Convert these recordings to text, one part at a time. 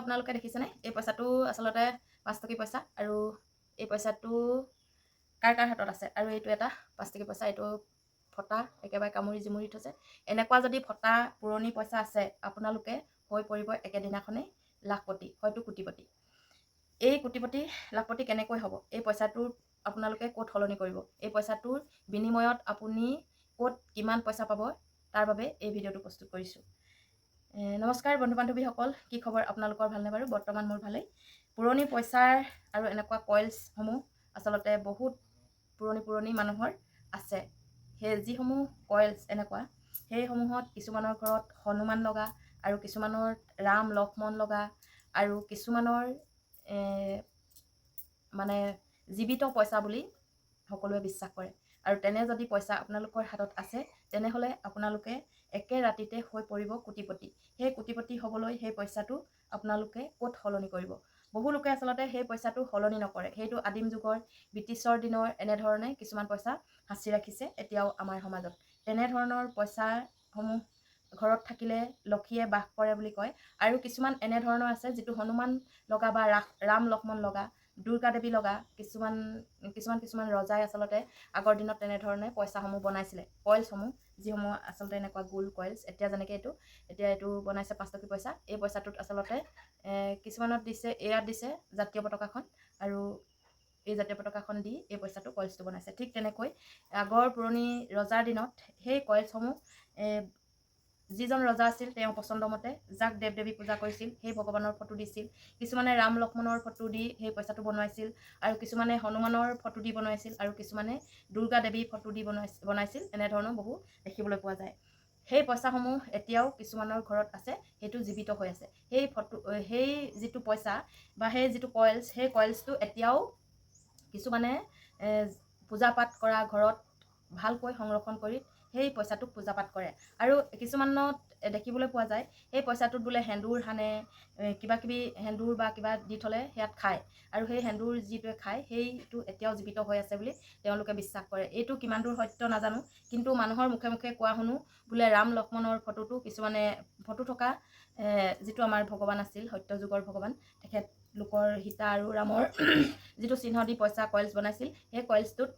আপোনালোকে দেখিছেনে এই পইচাটো আচলতে 5 টকী পইচা আৰু এই পইচাটো কাৰ কাৰ হাতত আছে আৰু এইটো এটা 5 টকী পইচা এইটো ফটা একেবাৰে কামুৰি জিমুৰি থৈছে এনেকুৱা যদি ফটা পুৰণি পইচা আছে আপোনালোকে হৈ পৰিব একেদিনাখনেই লাখপতি হয়তো কোটিপতি এই কোটিপতি লাখপতি কেনেকৈ হ'ব এই পইচাটোৰ আপোনালোকে ক'ত সলনি কৰিব এই পইচাটোৰ বিনিময়ত আপুনি ক'ত কিমান পইচা পাব তাৰ বাবে এই ভিডিঅ'টো প্ৰস্তুত কৰিছোঁ নমস্কাৰ বন্ধু বান্ধৱীসকল কি খবৰ আপোনালোকৰ ভালনে বাৰু বৰ্তমান মোৰ ভালেই পুৰণি পইচাৰ আৰু এনেকুৱা কয়েলছসমূহ আচলতে বহুত পুৰণি মানুহৰ আছে সেই যিসমূহ কয়েলছ এনেকুৱা সেইসমূহত কিছুমানৰ ঘৰত হনুমান লগা আৰু কিছুমানৰ ৰাম লক্ষ্মণ লগা আৰু কিছুমানৰ মানে জীৱিত পইচা বুলি সকলোৱে বিশ্বাস কৰে আৰু তেনে যদি পইচা আপোনালোকৰ হাতত আছে তেনেহ'লে আপোনালোকে একে ৰাতিতে হৈ পৰিব কোটিপতি সেই কোটিপতি হ'বলৈ সেই পইচাটো আপোনালোকে ক'ত সলনি কৰিব বহু লোকে আচলতে সেই পইচাটো সলনি নকৰে সেইটো আদিম যুগৰ ব্ৰিটিছৰ দিনৰ এনেধৰণে কিছুমান পইচা সাঁচি ৰাখিছে এতিয়াও আমাৰ সমাজত তেনেধৰণৰ পইচাসমূহ ঘৰত থাকিলে লক্ষীয়ে বাস কৰে বুলি কয় আৰু কিছুমান এনেধৰণৰ আছে যিটো হনুমান লগা বা ৰাম লক্ষ্মণ লগা দুৰ্গা দেৱী লগা কিছুমান ৰজাই আচলতে আগৰ দিনত তেনেধৰণে পইচাসমূহ বনাইছিলে কয়েলছসমূহ যিসমূহ আচলতে এনেকুৱা গোল কয়েলছ এতিয়া যেনেকৈ এইটো বনাইছে 5 টকী পইচা এই পইচাটোত আচলতে কিছুমানত দিছে এয়াত দিছে জাতীয় পতাকাখন আৰু এই জাতীয় পতাকাখন দি এই পইচাটো কয়েলছটো বনাইছে ঠিক তেনেকৈ আগৰ পুৰণি ৰজাৰ দিনত সেই কয়েলছসমূহ যিজন ৰজা আছিল তেওঁ পচন্দ মতে যাক দেৱ দেৱী পূজা কৰিছিল সেই ভগৱানৰ ফটো দিছিল কিছুমানে ৰাম লক্ষ্মণৰ ফটো দি সেই পইচাটো বনাইছিল আৰু কিছুমানে হনুমানৰ ফটো দি বনাইছিল আৰু কিছুমানে দুৰ্গা দেৱীৰ ফটো দি বনাইছিল এনেধৰণৰ বহু দেখিবলৈ পোৱা যায় সেই পইচাসমূহ এতিয়াও কিছুমানৰ ঘৰত আছে সেইটো জীৱিত হৈ আছে সেই যিটো পইচা বা সেই যিটো কয়েলছ সেই কয়েলছটো এতিয়াও কিছুমানে পূজা পাঠ কৰা ঘৰত ভালকৈ সংৰক্ষণ কৰি সেই পইচাটোক পূজা পাঠ কৰে আৰু কিছুমানত দেখিবলৈ পোৱা যায় সেই পইচাটোত বোলে সেন্দুৰ সানে কিবা কিবি সেন্দুৰ বা কিবা দি থ'লে সেয়াত খায় আৰু সেই সেন্দুৰ যিটোৱে খায় সেইটো এতিয়াও জীৱিত হৈ আছে বুলি তেওঁলোকে বিশ্বাস কৰে এইটো কিমান দূৰ সত্য নাজানো কিন্তু মানুহৰ মুখে মুখে কোৱা শুনো বোলে ৰাম লক্ষ্মণৰ ফটোটো কিছুমানে ফটো থকা যিটো আমাৰ ভগৱান আছিল সত্য যুগৰ ভগৱান তেখেতলোকৰ সীতা আৰু ৰামৰ যিটো চিহ্ন দি পইচা কয়েলছ বনাইছিল সেই কয়েলছটোত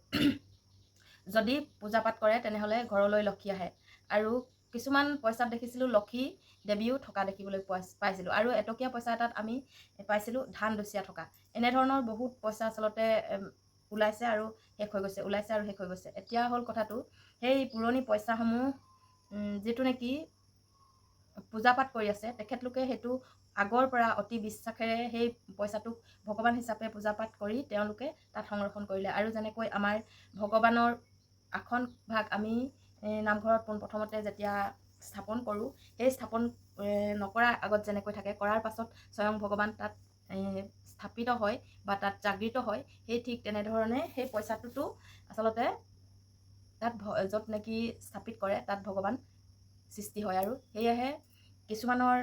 যদি পূজা পাঠ কৰে তেনেহ'লে ঘৰলৈ লক্ষী আহে আৰু কিছুমান পইচাত দেখিছিলোঁ লক্ষী দেৱীও থকা দেখিবলৈ পাইছিলোঁ আৰু এটকীয়া পইচা এটাত আমি পাইছিলোঁ ধান দচিয়া থকা এনেধৰণৰ বহুত পইচা আচলতে ওলাইছে আৰু শেষ হৈ গৈছে এতিয়া হ'ল কথাটো সেই পুৰণি পইচাসমূহ যিটো নেকি পূজা পাঠ কৰি আছে তেখেতলোকে সেইটো আগৰ পৰা অতি বিশ্বাসেৰে সেই পইচাটোক ভগৱান হিচাপে পূজা পাঠ কৰি তেওঁলোকে তাত সংৰক্ষণ কৰিলে আৰু যেনেকৈ আমাৰ ভগৱানৰ আসন ভাগ আমি নামঘৰত পোনপ্ৰথমতে যেতিয়া স্থাপন কৰোঁ সেই স্থাপন নকৰাৰ আগত যেনেকৈ থাকে কৰাৰ পাছত স্বয়ং ভগৱান তাত স্থাপিত হয় বা তাত জাগৃত হয় সেই ঠিক তেনেধৰণে সেই পইচাটোতো আচলতে তাত য'ত নেকি স্থাপিত কৰে তাত ভগৱান সৃষ্টি হয় আৰু সেয়েহে কিছুমানৰ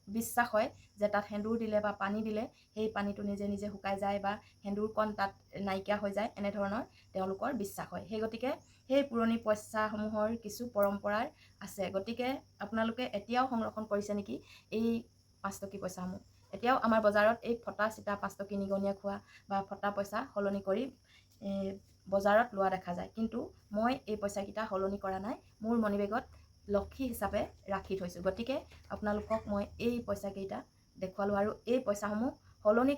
বিশ্বাস হয় যে তাত সেন্দুৰ দিলে বা পানী দিলে সেই পানীটো নিজে নিজে শুকাই যায় বা সেন্দুৰকণ তাত নাইকিয়া হৈ যায় এনেধৰণৰ তেওঁলোকৰ বিশ্বাস হয় সেই গতিকে সেই পুৰণি পইচাসমূহৰ কিছু পৰম্পৰাৰ আছে গতিকে আপোনালোকে এতিয়াও সংৰক্ষণ কৰিছে নেকি এই 5 টকী পইচাসমূহ এতিয়াও আমাৰ বজাৰত এই ফটা চিটা 5 টকী নিগনীয়া খোৱা বা ফটা পইচা সলনি কৰি বজাৰত লোৱা দেখা যায় কিন্তু মই এই পইচাকেইটা সলনি কৰা নাই মোৰ মণিবেগত লক্ষী হিচাপে ৰাখি থৈছোঁ গতিকে আপোনালোকক মই এই পইচাকেইটা দেখুৱালোঁ আৰু এই পইচাসমূহ সলনি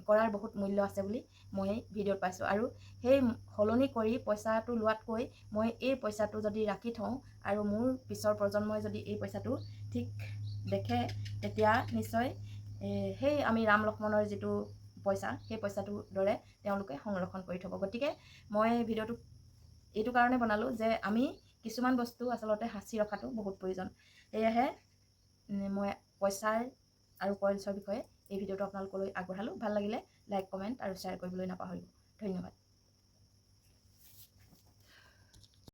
কৰাৰ বহুত মূল্য আছে বুলি মই ভিডিঅ'ত পাইছোঁ আৰু সেই সলনি কৰি পইচাটো লোৱাতকৈ মই এই পইচাটো যদি ৰাখি থওঁ আৰু মোৰ পিছৰ প্ৰজন্মই যদি এই পইচাটো ঠিক দেখে তেতিয়া নিশ্চয় সেই আমি ৰাম লক্ষ্মণৰ যিটো পইচা সেই পইচাটোৰ দৰে তেওঁলোকে সংৰক্ষণ কৰি থ'ব গতিকে মই ভিডিঅ'টো এইটো কাৰণে বনালোঁ যে আমি কিছুমান বস্তু আচলতে সাঁচি ৰখাটো বহুত প্ৰয়োজন সেয়েহে মই পইচাৰ আৰু কয়েলছৰ বিষয়ে এই ভিডিঅ'টো আপোনালোকলৈ আগবঢ়ালোঁ ভাল লাগিলে লাইক কমেণ্ট আৰু শ্বেয়াৰ কৰিবলৈ নাপাহৰিব ধন্যবাদ